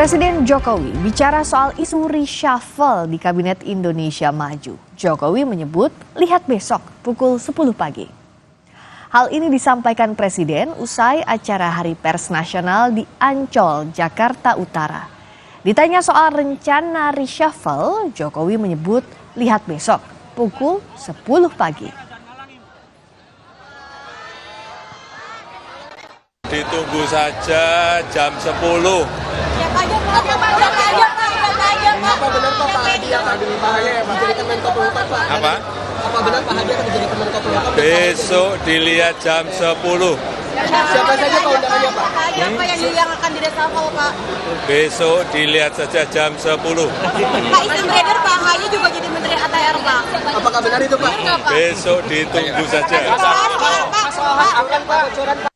Presiden Jokowi bicara soal isu reshuffle di Kabinet Indonesia Maju. Jokowi menyebut lihat besok pukul 10 pagi. Hal ini disampaikan Presiden usai acara Hari Pers Nasional di Ancol, Jakarta Utara. Ditanya soal rencana reshuffle, Jokowi menyebut lihat besok pukul 10 pagi. Ditunggu saja jam 10. Apa benar Pak Hadi yang akan menjadi Kemenkopolhukam Pak? Apa? Apa benar Pak Hadi akan menjadi Kemenkopolhukam? Besok dilihat jam 10. Siapa saja Pak undangannya Pak? Siapa yang akan direshuffle Pak? Besok dilihat saja jam 10. Pak isu beredar Pak Ahy juga jadi Menteri ATR Pak. Apakah benar itu Pak? Besok ditunggu saja. Pak, bocoran Pak.